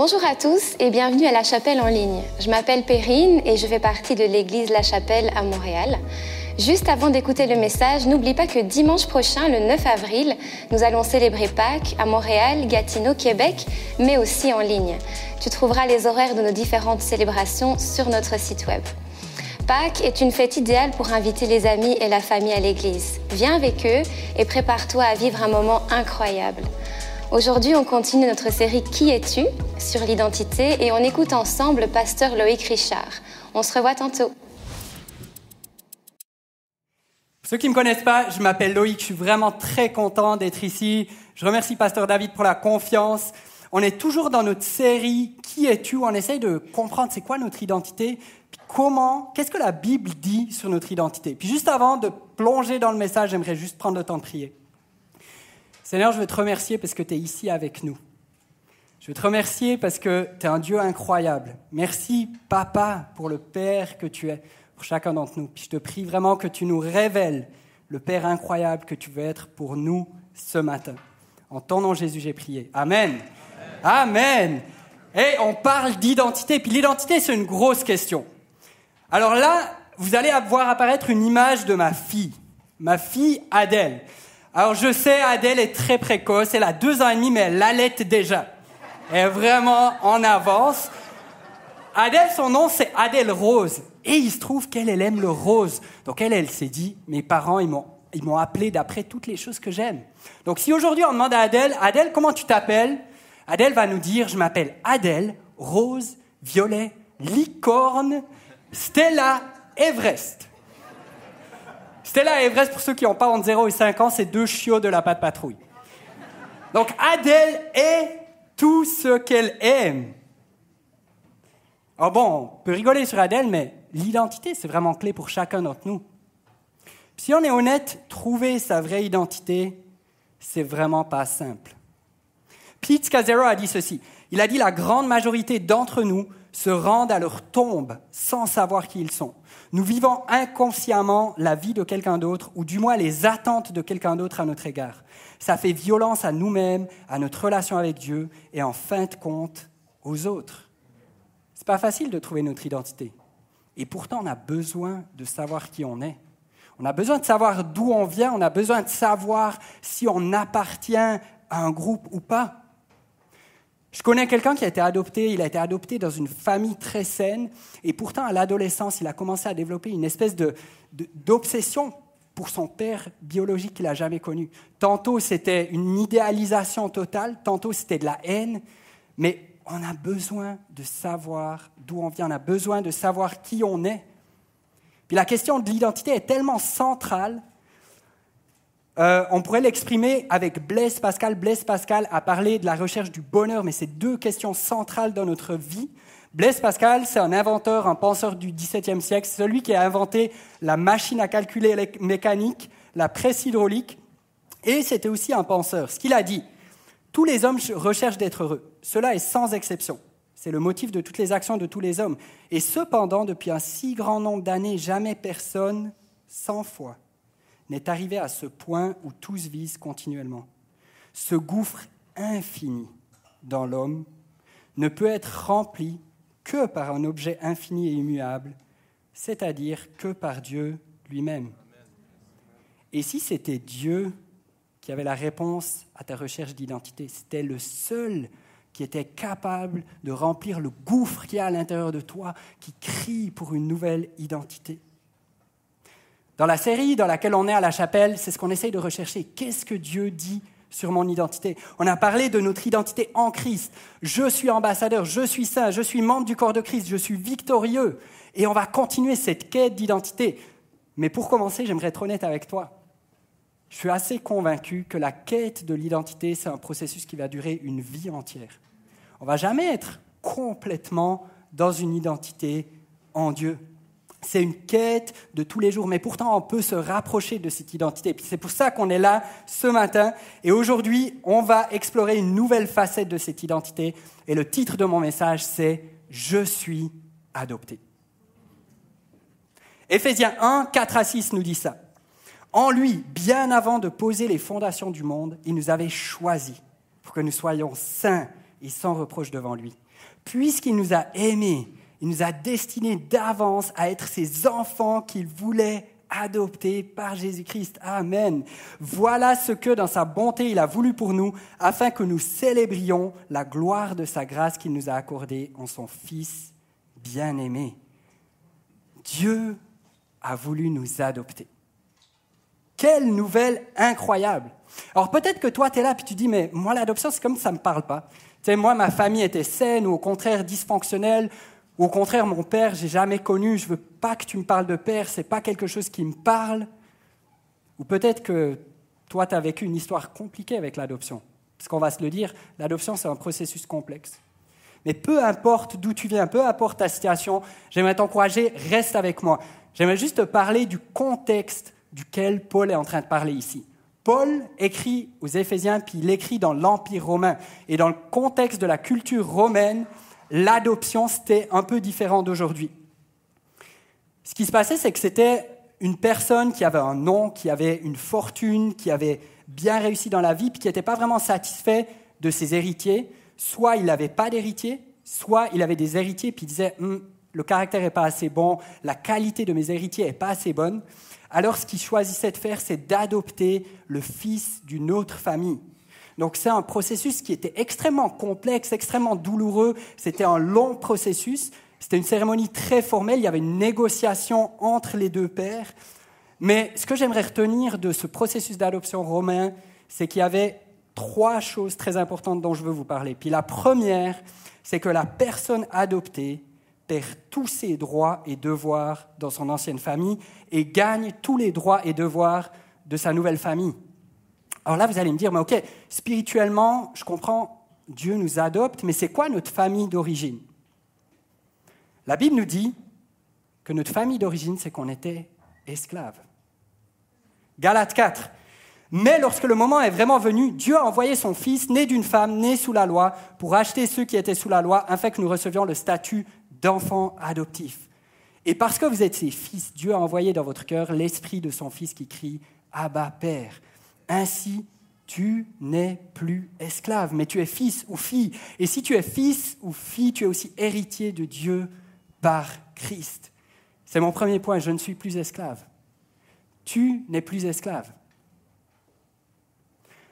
Bonjour à tous et bienvenue à La Chapelle en ligne. Je m'appelle Perrine et je fais partie de l'église La Chapelle à Montréal. Juste avant d'écouter le message, n'oublie pas que dimanche prochain, le 9 avril, nous allons célébrer Pâques à Montréal, Gatineau, Québec, mais aussi en ligne. Tu trouveras les horaires de nos différentes célébrations sur notre site web. Pâques est une fête idéale pour inviter les amis et la famille à l'église. Viens avec eux et prépare-toi à vivre un moment incroyable. Aujourd'hui, on continue notre série « Qui es-tu ?» sur l'identité et on écoute ensemble le pasteur Loïc Richard. On se revoit tantôt. Pour ceux qui ne me connaissent pas, je m'appelle Loïc, je suis vraiment très content d'être ici. Je remercie pasteur David pour la confiance. On est toujours dans notre série « Qui es-tu ?» On essaye de comprendre c'est quoi notre identité, puis qu'est-ce que la Bible dit sur notre identité. Puis juste avant de plonger dans le message, j'aimerais juste prendre le temps de prier. Seigneur, je veux te remercier parce que tu es ici avec nous. Je veux te remercier parce que tu es un Dieu incroyable. Merci, Papa, pour le Père que tu es pour chacun d'entre nous. Puis je te prie vraiment que tu nous révèles le Père incroyable que tu veux être pour nous ce matin. En ton nom, Jésus, j'ai prié. Amen. Amen. Et on parle d'identité. Puis l'identité, c'est une grosse question. Alors là, vous allez voir apparaître une image de ma fille Adèle. Alors je sais, Adèle est très précoce, elle a 2 ans et demi, mais elle allaite déjà. Elle est vraiment en avance. Adèle, son nom, c'est Adèle Rose. Et il se trouve qu'elle aime le rose. Donc elle s'est dit, mes parents, ils m'ont appelé d'après toutes les choses que j'aime. Donc si aujourd'hui on demande à Adèle, Adèle, comment tu t'appelles? Adèle va nous dire, je m'appelle Adèle, Rose, Violet, Licorne, Stella, Everest. Stella et Everest, pour ceux qui n'ont pas entre 0 et 5 ans, c'est 2 chiots de la patte patrouille. Donc Adèle est tout ce qu'elle aime. Alors bon, on peut rigoler sur Adèle, mais l'identité, c'est vraiment clé pour chacun d'entre nous. Puis si on est honnête, trouver sa vraie identité, c'est vraiment pas simple. Pete Scazzero a dit ceci. Il a dit « La grande majorité d'entre nous se rendent à leur tombe sans savoir qui ils sont. Nous vivons inconsciemment la vie de quelqu'un d'autre, ou du moins les attentes de quelqu'un d'autre à notre égard. Ça fait violence à nous-mêmes, à notre relation avec Dieu, et en fin de compte, aux autres. C'est pas facile de trouver notre identité. Et pourtant, on a besoin de savoir qui on est. On a besoin de savoir d'où on vient, on a besoin de savoir si on appartient à un groupe ou pas. Je connais quelqu'un qui a été adopté, il a été adopté dans une famille très saine, et pourtant à l'adolescence, il a commencé à développer une espèce d'obsession pour son père biologique qu'il n'a jamais connu. Tantôt c'était une idéalisation totale, tantôt c'était de la haine, mais on a besoin de savoir d'où on vient, on a besoin de savoir qui on est. Puis la question de l'identité est tellement centrale. On pourrait l'exprimer avec Blaise Pascal. Blaise Pascal a parlé de la recherche du bonheur, mais c'est 2 questions centrales dans notre vie. Blaise Pascal, c'est un inventeur, un penseur du XVIIe siècle, c'est celui qui a inventé la machine à calculer mécanique, la presse hydraulique, et c'était aussi un penseur. Ce qu'il a dit, tous les hommes recherchent d'être heureux. Cela est sans exception. C'est le motif de toutes les actions de tous les hommes. Et cependant, depuis un si grand nombre d'années, jamais personne, 100 fois, n'est arrivé à ce point où tous visent continuellement. Ce gouffre infini dans l'homme ne peut être rempli que par un objet infini et immuable, c'est-à-dire que par Dieu lui-même. Et si c'était Dieu qui avait la réponse à ta recherche d'identité, c'était le seul qui était capable de remplir le gouffre qu'il y a à l'intérieur de toi, qui crie pour une nouvelle identité. Dans la série dans laquelle on est à la chapelle, c'est ce qu'on essaye de rechercher. Qu'est-ce que Dieu dit sur mon identité? On a parlé de notre identité en Christ. Je suis ambassadeur, je suis saint, je suis membre du corps de Christ, je suis victorieux. Et on va continuer cette quête d'identité. Mais pour commencer, j'aimerais être honnête avec toi. Je suis assez convaincu que la quête de l'identité, c'est un processus qui va durer une vie entière. On ne va jamais être complètement dans une identité en Dieu. C'est une quête de tous les jours, mais pourtant on peut se rapprocher de cette identité. Puis c'est pour ça qu'on est là ce matin. Et aujourd'hui, on va explorer une nouvelle facette de cette identité. Et le titre de mon message, c'est « Je suis adopté ». Éphésiens 1, 4 à 6 nous dit ça. En lui, bien avant de poser les fondations du monde, il nous avait choisis pour que nous soyons saints et sans reproche devant lui. puisqu'il nous a aimés, il nous a destinés d'avance à être ses enfants qu'il voulait adopter par Jésus-Christ. Amen. Voilà ce que, dans sa bonté, il a voulu pour nous, afin que nous célébrions la gloire de sa grâce qu'il nous a accordée en son Fils bien-aimé. Dieu a voulu nous adopter. Quelle nouvelle incroyable! Alors peut-être que toi, tu es là et tu dis, mais moi, l'adoption, c'est comme ça ne me parle pas. Tu sais, moi, ma famille était saine ou au contraire dysfonctionnelle, ou au contraire, mon père, j'ai jamais connu, je veux pas que tu me parles de père, c'est pas quelque chose qui me parle. Ou peut-être que toi, tu as vécu une histoire compliquée avec l'adoption. Parce qu'on va se le dire, l'adoption, c'est un processus complexe. Mais peu importe d'où tu viens, peu importe ta situation, j'aimerais t'encourager, reste avec moi. J'aimerais juste te parler du contexte duquel Paul est en train de parler ici. Paul écrit aux Éphésiens, puis il écrit dans l'Empire romain. Et dans le contexte de la culture romaine, l'adoption, c'était un peu différent d'aujourd'hui. Ce qui se passait, c'est que c'était une personne qui avait un nom, qui avait une fortune, qui avait bien réussi dans la vie, puis qui n'était pas vraiment satisfait de ses héritiers. Soit il n'avait pas d'héritier, soit il avait des héritiers, puis il disait le caractère n'est pas assez bon, la qualité de mes héritiers n'est pas assez bonne. Alors ce qu'il choisissait de faire, c'est d'adopter le fils d'une autre famille. Donc c'est un processus qui était extrêmement complexe, extrêmement douloureux. C'était un long processus. C'était une cérémonie très formelle. Il y avait une négociation entre les deux pères. Mais ce que j'aimerais retenir de ce processus d'adoption romain, c'est qu'il y avait 3 choses très importantes dont je veux vous parler. Puis la première, c'est que la personne adoptée perd tous ses droits et devoirs dans son ancienne famille et gagne tous les droits et devoirs de sa nouvelle famille. Alors là, vous allez me dire, mais ok, spirituellement, je comprends, Dieu nous adopte, mais c'est quoi notre famille d'origine? La Bible nous dit que notre famille d'origine, c'est qu'on était esclaves. Galates 4. Mais lorsque le moment est vraiment venu, Dieu a envoyé son Fils, né d'une femme, né sous la loi, pour racheter ceux qui étaient sous la loi, afin que nous recevions le statut d'enfants adoptifs. Et parce que vous êtes ses fils, Dieu a envoyé dans votre cœur l'esprit de son Fils qui crie « Abba, Père ». Ainsi, tu n'es plus esclave, mais tu es fils ou fille. Et si tu es fils ou fille, tu es aussi héritier de Dieu par Christ. C'est mon premier point, je ne suis plus esclave. Tu n'es plus esclave.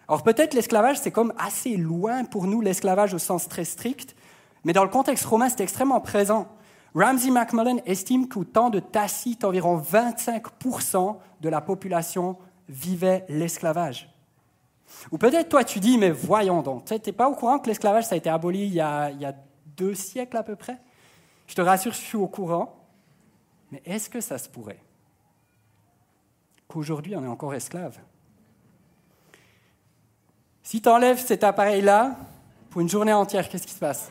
Alors peut-être l'esclavage, c'est comme assez loin pour nous, l'esclavage au sens très strict, mais dans le contexte romain, c'est extrêmement présent. Ramsey MacMillan estime qu'au temps de Tacite, environ 25% de la population vivait l'esclavage. Ou peut-être toi tu dis, mais voyons donc, tu n'es pas au courant que l'esclavage ça a été aboli il y a 2 siècles à peu près? Je te rassure, je suis au courant. Mais est-ce que ça se pourrait qu'aujourd'hui on est encore esclave? Si tu enlèves cet appareil-là, pour une journée entière, qu'est-ce qui se passe?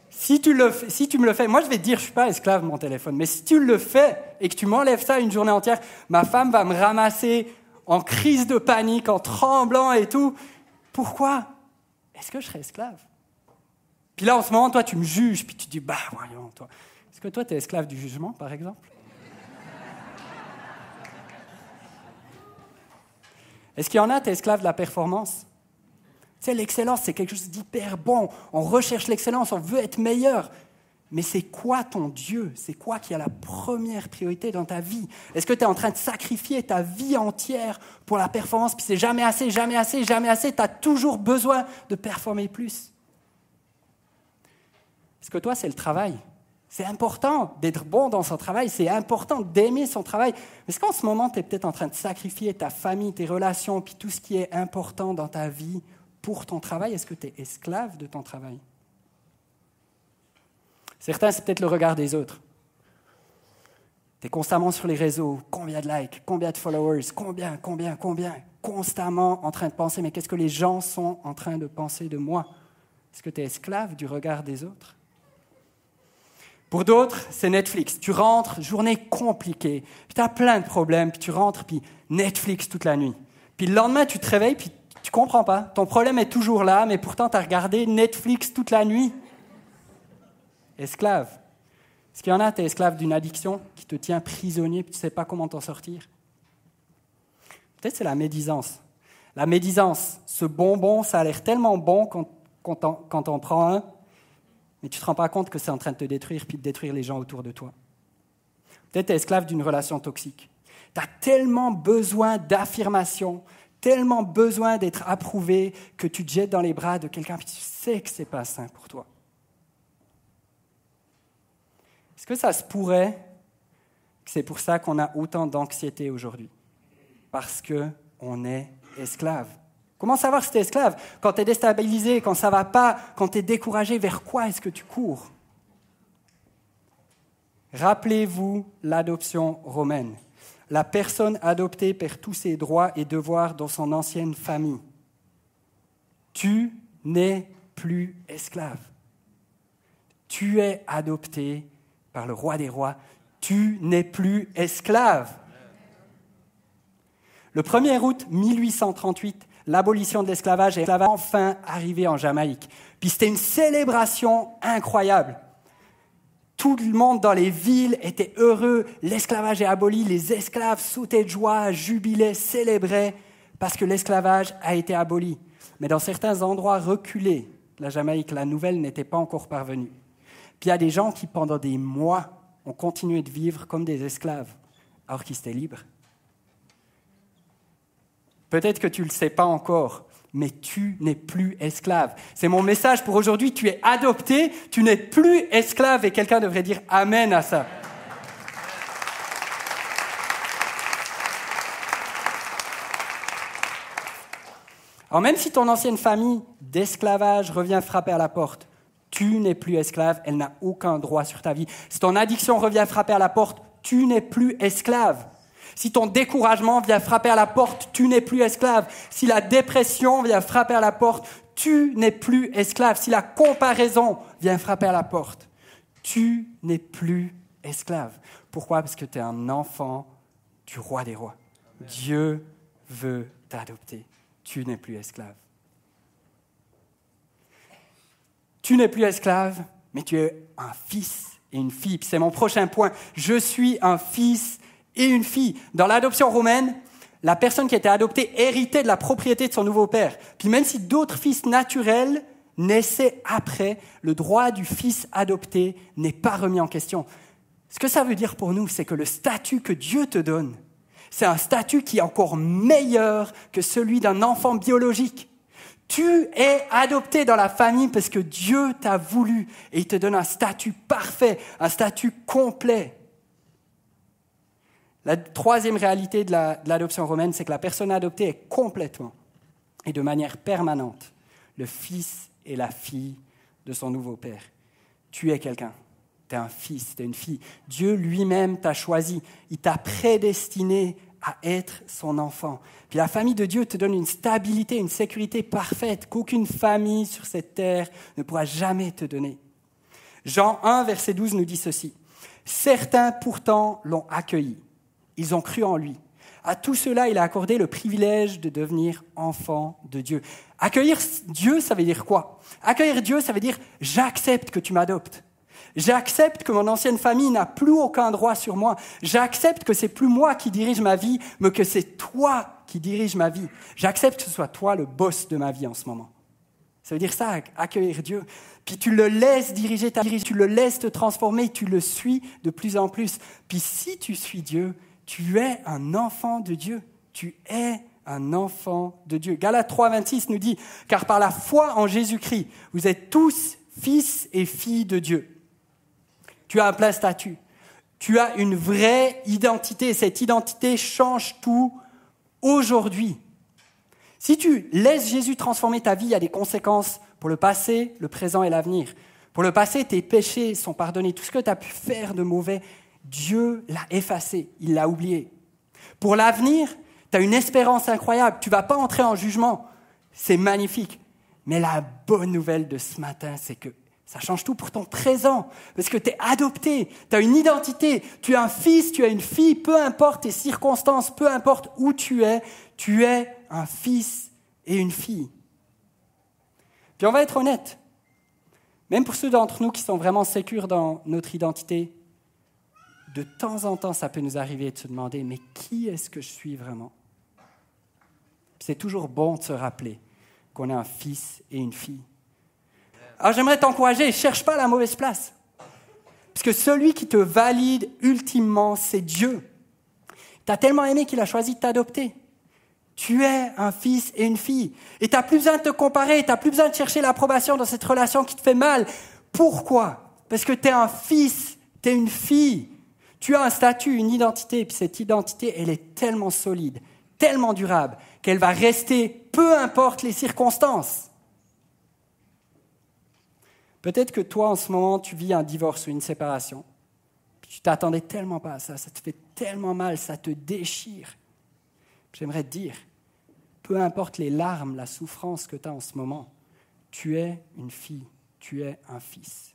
Si tu me le fais, moi je vais te dire, je ne suis pas esclave de mon téléphone, mais si tu le fais et que tu m'enlèves ça une journée entière, ma femme va me ramasser en crise de panique, en tremblant et tout. Pourquoi? Est-ce que je serais esclave? Puis là, en ce moment, toi, tu me juges, puis tu te dis, bah, voyons, toi. Est-ce que toi, tu es esclave du jugement, par exemple? Est-ce qu'il y en a, tu es esclave de la performance? Tu sais, l'excellence, c'est quelque chose d'hyper bon. On recherche l'excellence, on veut être meilleur. Mais c'est quoi ton Dieu? C'est quoi qui a la première priorité dans ta vie? Est-ce que tu es en train de sacrifier ta vie entière pour la performance, puis c'est jamais assez, jamais assez, jamais assez, tu as toujours besoin de performer plus? Est-ce que toi, c'est le travail? C'est important d'être bon dans son travail, c'est important d'aimer son travail. Mais est-ce qu'en ce moment, tu es peut-être en train de sacrifier ta famille, tes relations, puis tout ce qui est important dans ta vie pour ton travail? Est-ce que tu es esclave de ton travail? Certains, c'est peut-être le regard des autres. Tu es constamment sur les réseaux, combien de likes, combien de followers, combien, constamment en train de penser, mais qu'est-ce que les gens sont en train de penser de moi? Est-ce que tu es esclave du regard des autres? Pour d'autres, c'est Netflix. Tu rentres, journée compliquée, puis tu as plein de problèmes, puis tu rentres, puis Netflix toute la nuit. Puis le lendemain, tu te réveilles, puis tu comprends pas. Ton problème est toujours là, mais pourtant, tu as regardé Netflix toute la nuit. Esclave. Est-ce qu'il y en a, tu es esclave d'une addiction qui te tient prisonnier, puis tu ne sais pas comment t'en sortir? Peut-être c'est la médisance. La médisance, ce bonbon, ça a l'air tellement bon quand on prend un, mais tu ne te rends pas compte que c'est en train de te détruire puis de détruire les gens autour de toi. Peut-être tu es esclave d'une relation toxique. Tu as tellement besoin d'affirmation, tellement besoin d'être approuvé que tu te jettes dans les bras de quelqu'un et tu sais que ce n'est pas sain pour toi. Est-ce que ça se pourrait que c'est pour ça qu'on a autant d'anxiété aujourd'hui? Parce qu'on est esclave. Comment savoir si tu es esclave? Quand tu es déstabilisé, quand ça ne va pas, quand tu es découragé, vers quoi est-ce que tu cours? Rappelez-vous l'adoption romaine. La personne adoptée perd tous ses droits et devoirs dans son ancienne famille. Tu n'es plus esclave. Tu es adopté par le roi des rois. Tu n'es plus esclave. Le 1er août 1838, l'abolition de l'esclavage est enfin arrivée en Jamaïque. Puis c'était une célébration incroyable. Tout le monde dans les villes était heureux, l'esclavage est aboli, les esclaves sautaient de joie, jubilaient, célébraient parce que l'esclavage a été aboli. Mais dans certains endroits reculés de la Jamaïque, la nouvelle n'était pas encore parvenue. Puis il y a des gens qui, pendant des mois, ont continué de vivre comme des esclaves, alors qu'ils étaient libres. Peut-être que tu ne le sais pas encore, mais tu n'es plus esclave. C'est mon message pour aujourd'hui, tu es adopté, tu n'es plus esclave, et quelqu'un devrait dire Amen à ça. Alors même si ton ancienne famille d'esclavage revient frapper à la porte, tu n'es plus esclave, elle n'a aucun droit sur ta vie. Si ton addiction revient frapper à la porte, tu n'es plus esclave. Si ton découragement vient frapper à la porte, tu n'es plus esclave. Si la dépression vient frapper à la porte, tu n'es plus esclave. Si la comparaison vient frapper à la porte, tu n'es plus esclave. Pourquoi? Parce que tu es un enfant du roi des rois. Amen. Dieu veut t'adopter. Tu n'es plus esclave. Tu n'es plus esclave, mais tu es un fils et une fille. Puis c'est mon prochain point. Je suis un fils et une fille. Dans l'adoption romaine, la personne qui était adoptée héritait de la propriété de son nouveau père. Puis même si d'autres fils naturels naissaient après, le droit du fils adopté n'est pas remis en question. Ce que ça veut dire pour nous, c'est que le statut que Dieu te donne, c'est un statut qui est encore meilleur que celui d'un enfant biologique. Tu es adopté dans la famille parce que Dieu t'a voulu et il te donne un statut parfait, un statut complet. La troisième réalité de l'adoption romaine, c'est que la personne adoptée est complètement et de manière permanente le fils et la fille de son nouveau père. Tu es quelqu'un, tu es un fils, tu es une fille. Dieu lui-même t'a choisi, il t'a prédestiné à être son enfant. Puis la famille de Dieu te donne une stabilité, une sécurité parfaite qu'aucune famille sur cette terre ne pourra jamais te donner. Jean 1, verset 12 nous dit ceci. « Certains pourtant l'ont accueilli. Ils ont cru en lui. À tout cela, il a accordé le privilège de devenir enfant de Dieu. » Accueillir Dieu, ça veut dire quoi? Accueillir Dieu, ça veut dire « j'accepte que tu m'adoptes. J'accepte que mon ancienne famille n'a plus aucun droit sur moi. J'accepte que c'est plus moi qui dirige ma vie, mais que c'est toi qui dirige ma vie. J'accepte que ce soit toi le boss de ma vie en ce moment. » Ça veut dire ça, accueillir Dieu. Puis tu le laisses diriger ta vie, tu le laisses te transformer, tu le suis de plus en plus. Puis si tu suis Dieu, tu es un enfant de Dieu. Tu es un enfant de Dieu. Galates 3, 26 nous dit « Car par la foi en Jésus-Christ, vous êtes tous fils et filles de Dieu. » Tu as un plein statut. Tu as une vraie identité. Cette identité change tout aujourd'hui. Si tu laisses Jésus transformer ta vie, il y a des conséquences pour le passé, le présent et l'avenir. Pour le passé, tes péchés sont pardonnés. Tout ce que tu as pu faire de mauvais, Dieu l'a effacé, il l'a oublié. Pour l'avenir, tu as une espérance incroyable. Tu ne vas pas entrer en jugement. C'est magnifique. Mais la bonne nouvelle de ce matin, c'est que ça change tout pour ton présent. Parce que tu es adopté, tu as une identité. Tu es un fils, tu es une fille. Peu importe tes circonstances, peu importe où tu es un fils et une fille. Puis on va être honnête. Même pour ceux d'entre nous qui sont vraiment sécures dans notre identité, de temps en temps, ça peut nous arriver de se demander, mais qui est-ce que je suis vraiment? Puis c'est toujours bon de se rappeler qu'on est un fils et une fille. Alors j'aimerais t'encourager, cherche pas la mauvaise place. Parce que celui qui te valide ultimement, c'est Dieu. T'as tellement aimé qu'il a choisi de t'adopter. Tu es un fils et une fille. Et t'as plus besoin de te comparer, t'as plus besoin de chercher l'approbation dans cette relation qui te fait mal. Pourquoi? Parce que t'es un fils, t'es une fille. Tu as un statut, une identité, et puis cette identité, elle est tellement solide, tellement durable, qu'elle va rester peu importe les circonstances. Peut-être que toi, en ce moment, tu vis un divorce ou une séparation. Puis tu t'attendais tellement pas à ça, ça te fait tellement mal, ça te déchire. J'aimerais te dire, peu importe les larmes, la souffrance que tu as en ce moment, tu es une fille, tu es un fils.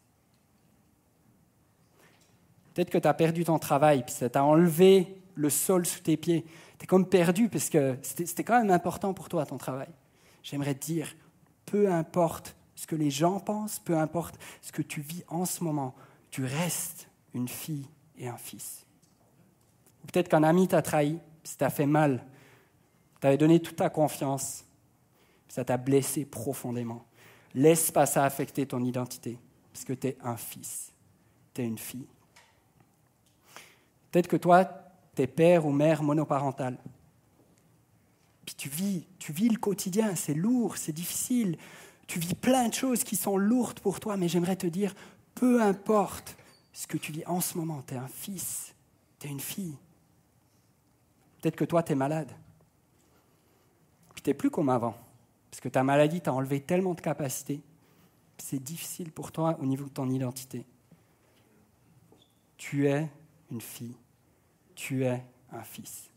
Peut-être que tu as perdu ton travail, puis ça t'a enlevé le sol sous tes pieds. Tu es comme perdu, parce que c'était quand même important pour toi, ton travail. J'aimerais te dire, peu importe ce que les gens pensent, peu importe ce que tu vis en ce moment, tu restes une fille et un fils. Ou peut-être qu'un ami t'a trahi, ça t'a fait mal. Tu avais donné toute ta confiance, ça t'a blessé profondément. Laisse pas ça affecter ton identité, parce que tu es un fils, tu es une fille. Peut-être que toi, tu es père ou mère monoparentale. Puis tu vis le quotidien, c'est lourd, c'est difficile. Tu vis plein de choses qui sont lourdes pour toi, mais j'aimerais te dire, peu importe ce que tu vis en ce moment, tu es un fils, tu es une fille. Peut-être que toi, tu es malade. Puis tu n'es plus comme avant, parce que ta maladie t'a enlevé tellement de capacités, c'est difficile pour toi au niveau de ton identité. Tu es une fille, tu es un fils.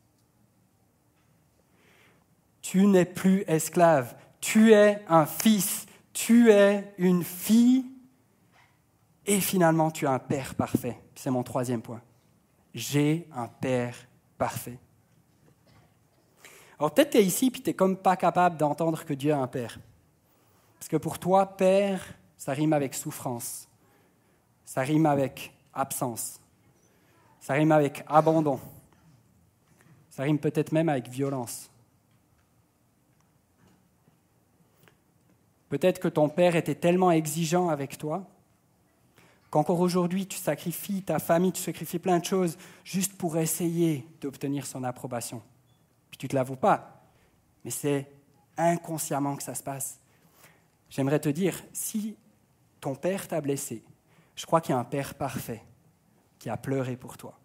Tu n'es plus esclave, tu es un fils, tu es une fille, et finalement tu as un père parfait. C'est mon troisième point. J'ai un père parfait. Alors peut-être que tu es ici et tu n'es comme pas capable d'entendre que Dieu a un père. Parce que pour toi, père, ça rime avec souffrance. Ça rime avec absence. Ça rime avec abandon. Ça rime peut-être même avec violence. Peut-être que ton père était tellement exigeant avec toi qu'encore aujourd'hui, tu sacrifies ta famille, tu sacrifies plein de choses juste pour essayer d'obtenir son approbation. Puis tu ne te l'avoues pas, mais c'est inconsciemment que ça se passe. J'aimerais te dire, si ton père t'a blessé, je crois qu'il y a un père parfait qui a pleuré pour toi.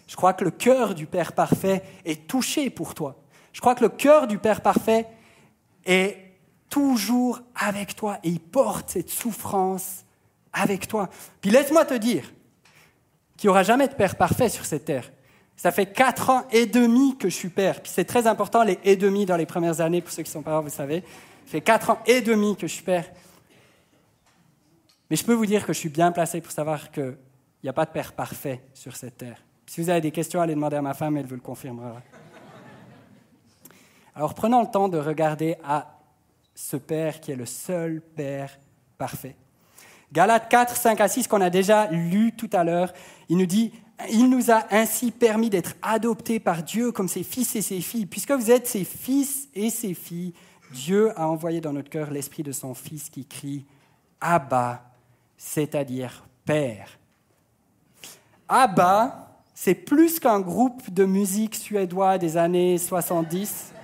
Je crois que le cœur du père parfait est touché pour toi. Je crois que le cœur du père parfait est toujours avec toi et il porte cette souffrance avec toi. Puis laisse-moi te dire qu'il n'y aura jamais de père parfait sur cette terre. Ça fait 4 ans et demi que je suis père. Puis c'est très important, les et demi dans les premières années, pour ceux qui sont parents, vous savez. Ça fait 4 ans et demi que je suis père. Mais je peux vous dire que je suis bien placé pour savoir qu'il n'y a pas de père parfait sur cette terre. Puis si vous avez des questions, allez demander à ma femme, elle vous le confirmera. Alors prenons le temps de regarder à ce Père qui est le seul Père parfait. Galates 4, 5 à 6, qu'on a déjà lu tout à l'heure, il nous dit « Il nous a ainsi permis d'être adoptés par Dieu comme ses fils et ses filles. Puisque vous êtes ses fils et ses filles, Dieu a envoyé dans notre cœur l'esprit de son Fils qui crie « Abba », c'est-à-dire « Père ». Abba, c'est plus qu'un groupe de musique suédois des années 70.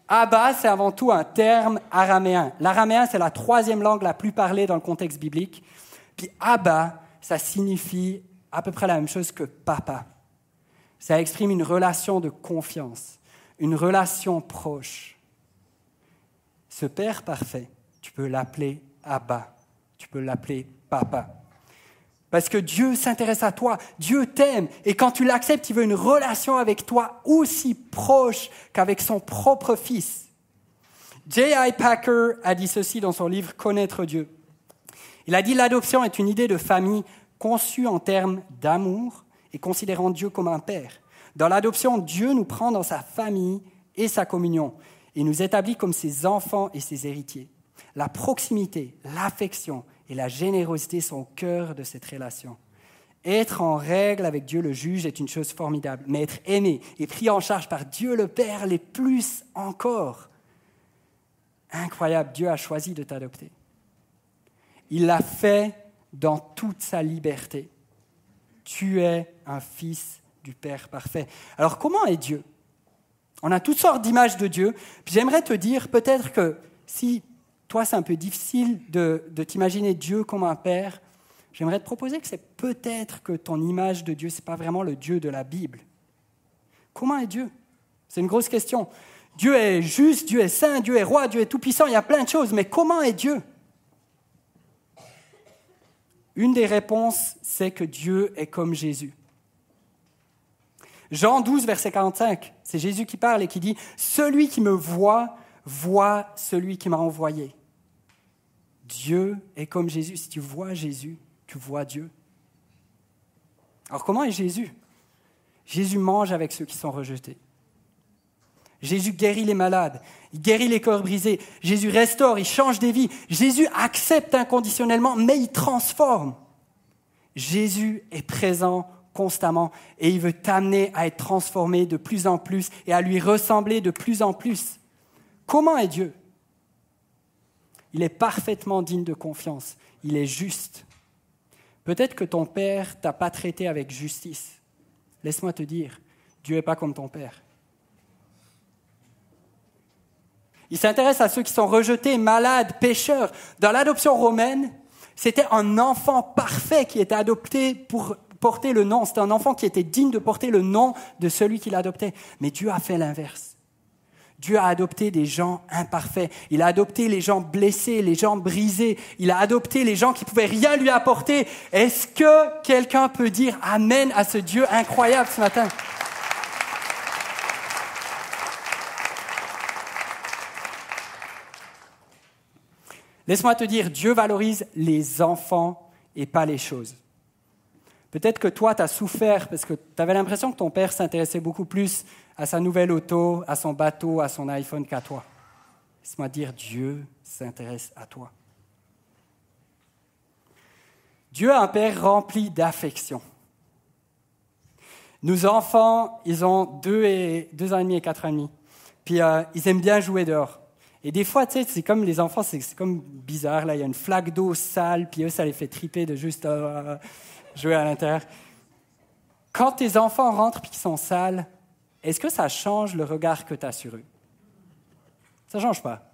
Abba, c'est avant tout un terme araméen. L'araméen, c'est la 3e langue la plus parlée dans le contexte biblique. Puis Abba, ça signifie à peu près la même chose que papa. Ça exprime une relation de confiance, une relation proche. Ce Père parfait, tu peux l'appeler Abba, tu peux l'appeler papa. Parce que Dieu s'intéresse à toi, Dieu t'aime, et quand tu l'acceptes, il veut une relation avec toi aussi proche qu'avec son propre fils. J.I. Packer a dit ceci dans son livre « Connaître Dieu ». Il a dit « L'adoption est une idée de famille conçue en termes d'amour et considérant Dieu comme un père. Dans l'adoption, Dieu nous prend dans sa famille et sa communion et nous établit comme ses enfants et ses héritiers. La proximité, l'affection et la générosité sont au cœur de cette relation. Être en règle avec Dieu le juge est une chose formidable, mais être aimé et pris en charge par Dieu le Père l'est plus encore. incroyable, Dieu a choisi de t'adopter. Il l'a fait dans toute sa liberté. Tu es un fils du Père parfait. Alors comment est Dieu ? On a toutes sortes d'images de Dieu. Puis j'aimerais te dire, peut-être que si toi c'est un peu difficile de t'imaginer Dieu comme un père, j'aimerais te proposer que c'est peut-être que ton image de Dieu, ce n'est pas vraiment le Dieu de la Bible. Comment est Dieu ? C'est une grosse question. Dieu est juste, Dieu est saint, Dieu est roi, Dieu est tout-puissant, il y a plein de choses, mais comment est Dieu ? Une des réponses, c'est que Dieu est comme Jésus. Jean 12, verset 45, c'est Jésus qui parle et qui dit « Celui qui me voit, voit celui qui m'a envoyé. » Dieu est comme Jésus. Si tu vois Jésus, tu vois Dieu. Alors comment est Jésus ? Jésus mange avec ceux qui sont rejetés. Jésus guérit les malades, il guérit les cœurs brisés. Jésus restaure, il change des vies. Jésus accepte inconditionnellement, mais il transforme. Jésus est présent constamment et il veut t'amener à être transformé de plus en plus et à lui ressembler de plus en plus. Comment est Dieu ? Il est parfaitement digne de confiance. Il est juste. Peut-être que ton père ne t'a pas traité avec justice. Laisse-moi te dire, Dieu n'est pas comme ton père. Il s'intéresse à ceux qui sont rejetés, malades, pécheurs. Dans l'adoption romaine, c'était un enfant parfait qui était adopté pour porter le nom. C'était un enfant qui était digne de porter le nom de celui qui l'adoptait. Mais Dieu a fait l'inverse. Dieu a adopté des gens imparfaits. Il a adopté les gens blessés, les gens brisés. Il a adopté les gens qui ne pouvaient rien lui apporter. Est-ce que quelqu'un peut dire Amen à ce Dieu incroyable ce matin ? Laisse-moi te dire, Dieu valorise les enfants et pas les choses. Peut-être que toi, tu as souffert parce que tu avais l'impression que ton père s'intéressait beaucoup plus à sa nouvelle auto, à son bateau, à son iPhone qu'à toi. Laisse-moi te dire, Dieu s'intéresse à toi. Dieu a un père rempli d'affection. Nos enfants, ils ont 2 ans et demi et 4 ans et demi. Puis ils aiment bien jouer dehors. Et des fois, tu sais, c'est comme les enfants, c'est comme bizarre. Là, il y a une flaque d'eau sale, puis eux, ça les fait triper de juste jouer à l'intérieur. Quand tes enfants rentrent puis qu'ils sont sales, est-ce que ça change le regard que tu as sur eux? Ça ne change pas.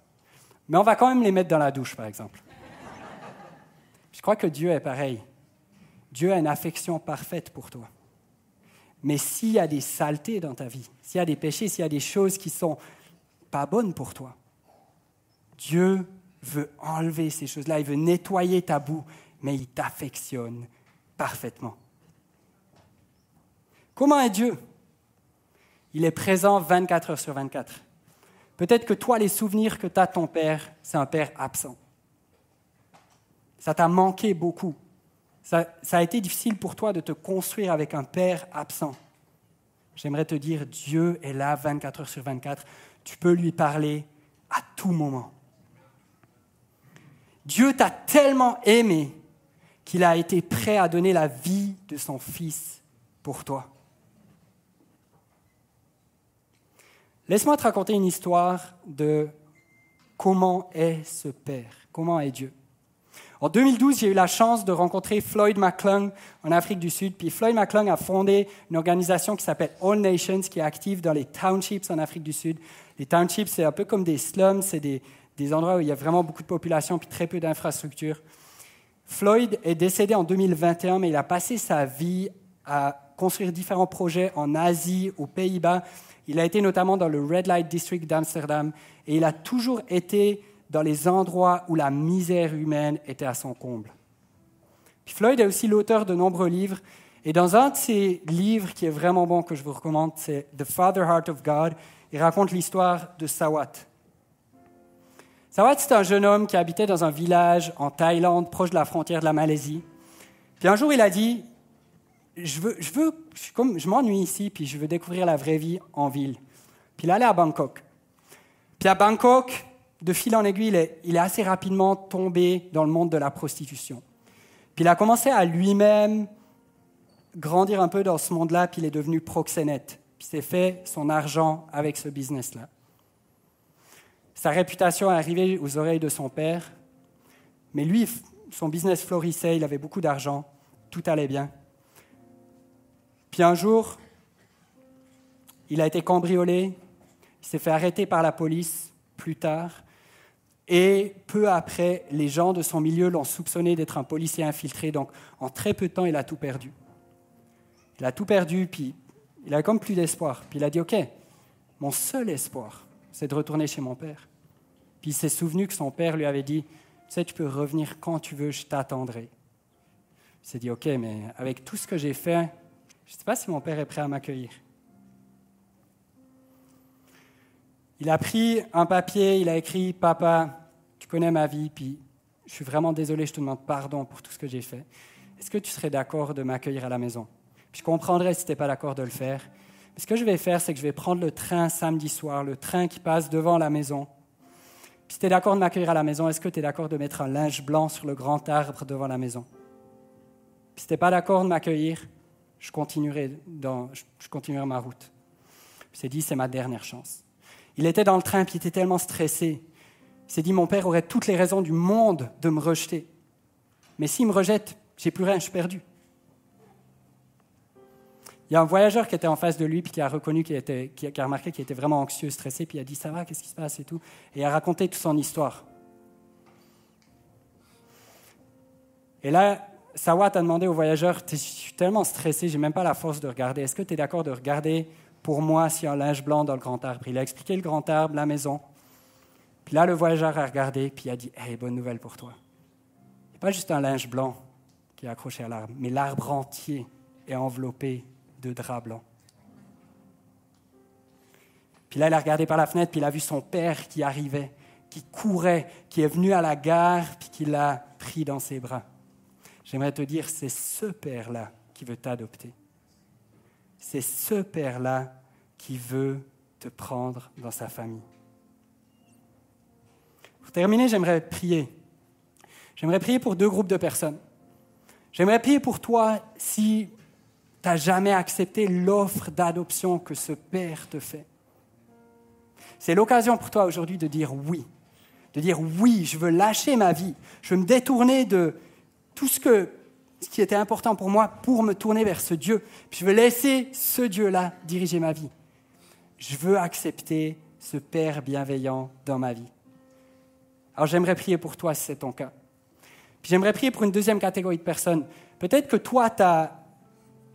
Mais on va quand même les mettre dans la douche, par exemple. Je crois que Dieu est pareil. Dieu a une affection parfaite pour toi. Mais s'il y a des saletés dans ta vie, s'il y a des péchés, s'il y a des choses qui ne sont pas bonnes pour toi, Dieu veut enlever ces choses-là, il veut nettoyer ta boue, mais il t'affectionne parfaitement. Comment est Dieu ? Il est présent 24 heures sur 24. Peut-être que toi, les souvenirs que tu as de ton père, c'est un père absent. Ça t'a manqué beaucoup. Ça a été difficile pour toi de te construire avec un père absent. J'aimerais te dire, Dieu est là 24 heures sur 24. Tu peux lui parler à tout moment. Dieu t'a tellement aimé qu'il a été prêt à donner la vie de son Fils pour toi. Laisse-moi te raconter une histoire de comment est ce Père, comment est Dieu. En 2012, j'ai eu la chance de rencontrer Floyd McClung en Afrique du Sud. Puis Floyd McClung a fondé une organisation qui s'appelle All Nations, qui est active dans les townships en Afrique du Sud. Les townships, c'est un peu comme des slums, c'est des endroits où il y a vraiment beaucoup de population puis très peu d'infrastructures. Floyd est décédé en 2021, mais il a passé sa vie à construire différents projets en Asie, aux Pays-Bas. Il a été notamment dans le Red Light District d'Amsterdam et il a toujours été dans les endroits où la misère humaine était à son comble. Puis Floyd est aussi l'auteur de nombreux livres et dans un de ses livres qui est vraiment bon, que je vous recommande, c'est « The Father Heart of God », il raconte l'histoire de Sawat. Sawat, c'est un jeune homme qui habitait dans un village en Thaïlande, proche de la frontière de la Malaisie. Puis un jour, il a dit je m'ennuie ici, puis je veux découvrir la vraie vie en ville. Puis il est allé à Bangkok. Puis à Bangkok, de fil en aiguille, il est assez rapidement tombé dans le monde de la prostitution. Puis il a commencé à lui-même grandir un peu dans ce monde-là, puis il est devenu proxénète. Puis il s'est fait son argent avec ce business-là. Sa réputation est arrivée aux oreilles de son père. Mais lui, son business florissait, il avait beaucoup d'argent, tout allait bien. Puis un jour, il a été cambriolé, il s'est fait arrêter par la police plus tard. Et peu après, les gens de son milieu l'ont soupçonné d'être un policier infiltré. Donc, en très peu de temps, il a tout perdu. Il a tout perdu, puis il avait comme plus d'espoir. Puis il a dit, OK, mon seul espoir, c'est de retourner chez mon père. Puis il s'est souvenu que son père lui avait dit, tu sais, tu peux revenir quand tu veux, je t'attendrai. Il s'est dit, OK, mais avec tout ce que j'ai fait, je ne sais pas si mon père est prêt à m'accueillir. Il a pris un papier, il a écrit, papa, tu connais ma vie, puis je suis vraiment désolé, je te demande pardon pour tout ce que j'ai fait. Est-ce que tu serais d'accord de m'accueillir à la maison? Puis je comprendrais si tu n'es pas d'accord de le faire. Mais ce que je vais faire, c'est que je vais prendre le train samedi soir, le train qui passe devant la maison. Puis si tu es d'accord de m'accueillir à la maison, est-ce que tu es d'accord de mettre un linge blanc sur le grand arbre devant la maison? Puis si tu n'es pas d'accord de m'accueillir, je continuerai ma route. Puis il s'est dit, c'est ma dernière chance. Il était dans le train, puis il était tellement stressé. Il s'est dit, mon père aurait toutes les raisons du monde de me rejeter. Mais s'il me rejette, j'ai plus rien, je suis perdu. Il y a un voyageur qui était en face de lui, puis qui a remarqué qu'il était vraiment anxieux, stressé, puis il a dit, ça va, qu'est-ce qui se passe et tout. Et il a raconté toute son histoire. Et là, Sawat a demandé au voyageur, je suis tellement stressé, j'ai même pas la force de regarder. Est-ce que tu es d'accord de regarder pour moi s'il y a un linge blanc dans le grand arbre? Il a expliqué le grand arbre, la maison. Puis là, le voyageur a regardé, puis il a dit, hey, bonne nouvelle pour toi. Il n'y a pas juste un linge blanc qui est accroché à l'arbre, mais l'arbre entier est enveloppé de drap blanc. Puis là, il a regardé par la fenêtre, puis il a vu son père qui arrivait, qui courait, qui est venu à la gare, puis qui l'a pris dans ses bras. J'aimerais te dire, c'est ce père-là qui veut t'adopter. C'est ce père-là qui veut te prendre dans sa famille. Pour terminer, j'aimerais prier. J'aimerais prier pour 2 groupes de personnes. J'aimerais prier pour toi si tu n'as jamais accepté l'offre d'adoption que ce Père te fait. C'est l'occasion pour toi aujourd'hui de dire oui. De dire oui, je veux lâcher ma vie. Je veux me détourner de tout ce qui était important pour moi pour me tourner vers ce Dieu. Puis je veux laisser ce Dieu-là diriger ma vie. Je veux accepter ce Père bienveillant dans ma vie. Alors j'aimerais prier pour toi si c'est ton cas. Puis j'aimerais prier pour une deuxième catégorie de personnes. Peut-être que toi, tu as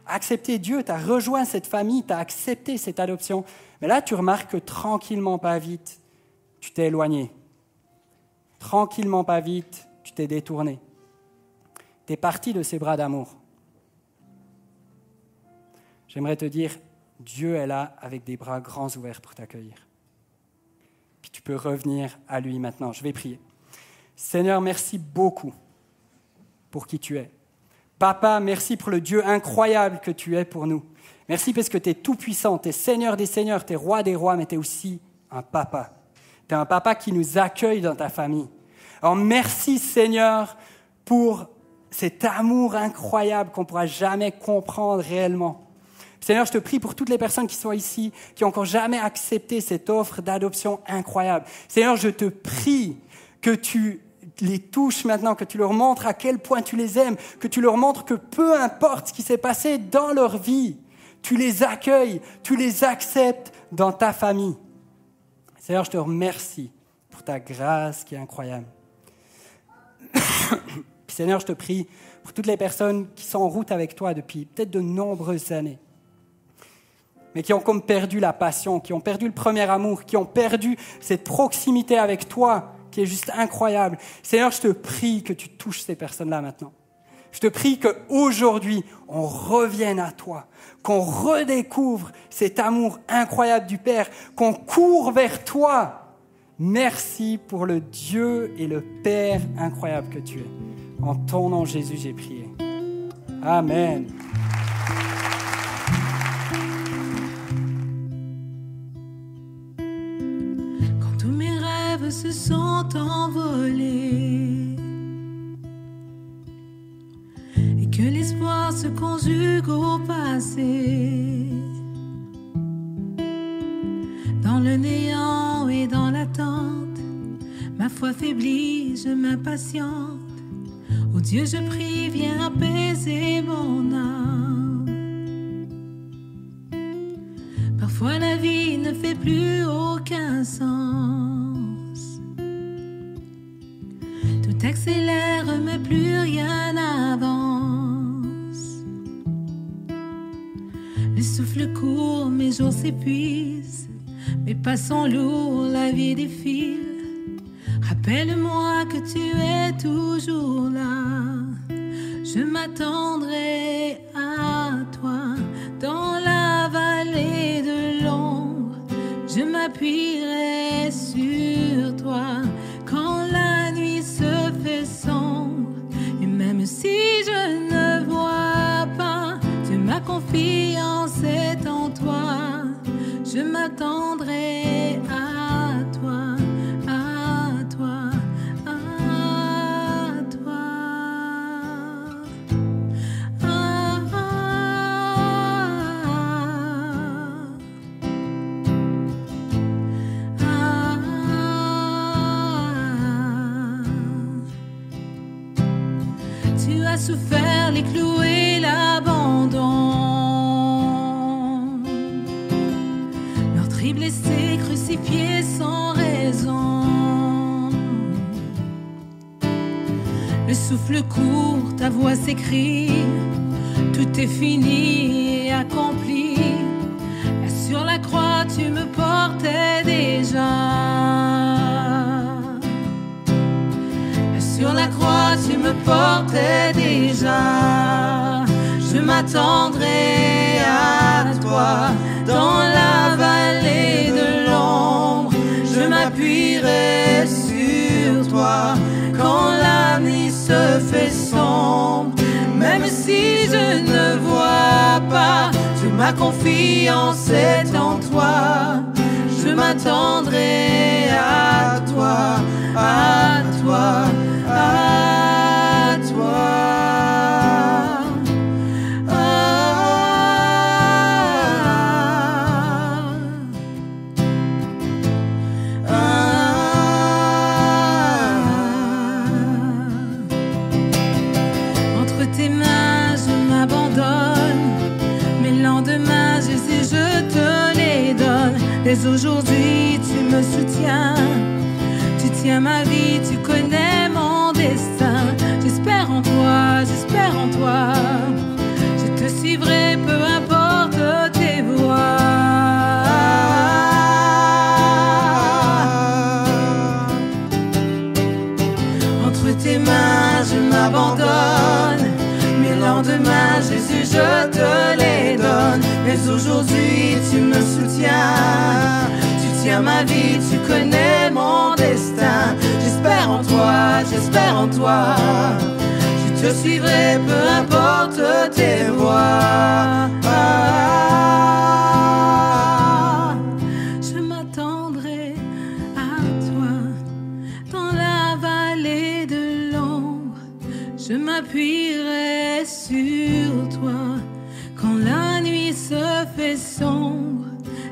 accepté Dieu, tu as rejoint cette famille, tu as accepté cette adoption. Mais là, tu remarques que tranquillement, pas vite, tu t'es éloigné. Tranquillement, pas vite, tu t'es détourné. Tu es parti de ses bras d'amour. J'aimerais te dire, Dieu est là avec des bras grands ouverts pour t'accueillir. Puis tu peux revenir à lui maintenant. Je vais prier. Seigneur, merci beaucoup pour qui tu es. Papa, merci pour le Dieu incroyable que tu es pour nous. Merci parce que tu es tout-puissant, tu es Seigneur des Seigneurs, tu es Roi des Rois, mais tu es aussi un papa. Tu es un papa qui nous accueille dans ta famille. Alors merci Seigneur pour cet amour incroyable qu'on ne pourra jamais comprendre réellement. Seigneur, je te prie pour toutes les personnes qui sont ici, qui n'ont encore jamais accepté cette offre d'adoption incroyable. Seigneur, je te prie que tu les touches maintenant, que tu leur montres à quel point tu les aimes, que tu leur montres que peu importe ce qui s'est passé dans leur vie, tu les accueilles, tu les acceptes dans ta famille. Seigneur, je te remercie pour ta grâce qui est incroyable. Seigneur, je te prie pour toutes les personnes qui sont en route avec toi depuis peut-être de nombreuses années, mais qui ont comme perdu la passion, qui ont perdu le premier amour, qui ont perdu cette proximité avec toi qui est juste incroyable. Seigneur, je te prie que tu touches ces personnes-là maintenant. Je te prie qu'aujourd'hui, on revienne à toi, qu'on redécouvre cet amour incroyable du Père, qu'on court vers toi. Merci pour le Dieu et le Père incroyable que tu es. En ton nom, Jésus, j'ai prié. Amen. Se sont envolés et que l'espoir se conjugue au passé, dans le néant et dans l'attente, Ma foi faiblit, je m'impatiente. Oh Dieu, je prie, viens apaiser mon âme. Parfois la vie ne fait plus aucun sens. Tout accélère, mais plus rien n'avance. Le souffle court, mes jours s'épuisent. Mes pas sont lourds, la vie défile. Rappelle-moi que tu es toujours là. Je m'attendrai à toi dans la vallée de l'ombre. Je m'appuierai sur toi quand la nuit se fait sombre. Et même si je ne vois pas, ma confiance est en toi. Je m'attendrai à toi, à toi, à toi. Tu as souffert les clous et l'abandon. Meurtri, blessé, crucifié sans raison. Le souffle court, ta voix s'écrie. Tout est fini et accompli. Là sur la croix, tu me portais déjà. Sur la croix, tu me portais déjà. Je m'attendrai à toi dans la vallée de l'ombre. Je m'appuierai sur toi quand la nuit se fait sombre. Même si je ne vois pas, ma confiance est en toi. Je m'attendrai à toi, à toi. À toi, entre tes mains je m'abandonne. Mes lendemains je sais je te les donne. Dès aujourd'hui tu me soutiens. Tu tiens ma vie, tu connais mon destin. J'espère en toi, j'espère en toi. Je te suivrai, peu importe tes voies. Entre tes mains, je m'abandonne. Mes lendemains, Jésus, je te les donne. Mais aujourd'hui, tu me soutiens. Tu tiens ma vie, tu connais mon destin. J'espère en toi, j'espère en toi. Je te suivrai, peu importe tes voies. Je m'attendrai à toi dans la vallée de l'ombre. Je m'appuierai sur toi quand la nuit se fait sombre.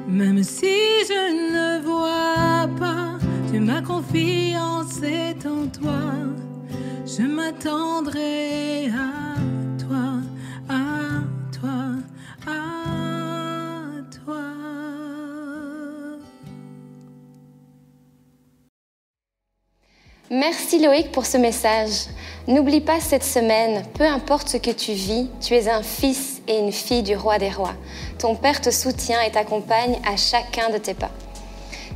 Même si je ne vois pas, ma confiance est en toi. Je m'attendrai à toi, à toi, à toi. Merci Loïc pour ce message. N'oublie pas cette semaine, peu importe ce que tu vis, tu es un fils et une fille du roi des rois. Ton Père te soutient et t'accompagne à chacun de tes pas.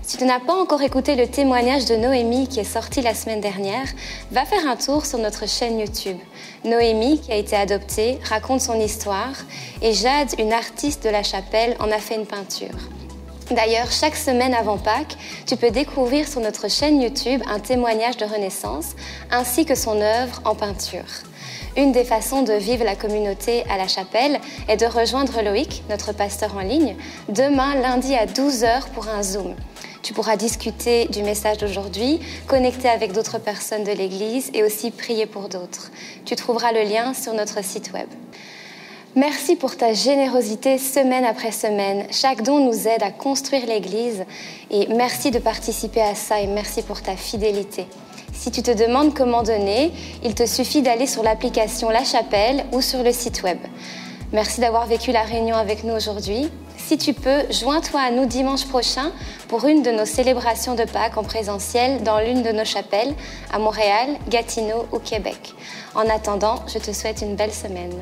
Si tu n'as pas encore écouté le témoignage de Noémie qui est sorti la semaine dernière, va faire un tour sur notre chaîne YouTube. Noémie, qui a été adoptée, raconte son histoire et Jade, une artiste de la chapelle, en a fait une peinture. D'ailleurs, chaque semaine avant Pâques, tu peux découvrir sur notre chaîne YouTube un témoignage de renaissance ainsi que son œuvre en peinture. Une des façons de vivre la communauté à la chapelle est de rejoindre Loïc, notre pasteur en ligne, demain lundi à 12h pour un Zoom. Tu pourras discuter du message d'aujourd'hui, connecter avec d'autres personnes de l'Église et aussi prier pour d'autres. Tu trouveras le lien sur notre site web. Merci pour ta générosité semaine après semaine. Chaque don nous aide à construire l'Église et merci de participer à ça et merci pour ta fidélité. Si tu te demandes comment donner, il te suffit d'aller sur l'application La Chapelle ou sur le site web. Merci d'avoir vécu la réunion avec nous aujourd'hui. Si tu peux, joins-toi à nous dimanche prochain pour une de nos célébrations de Pâques en présentiel dans l'une de nos chapelles à Montréal, Gatineau ou Québec. En attendant, je te souhaite une belle semaine.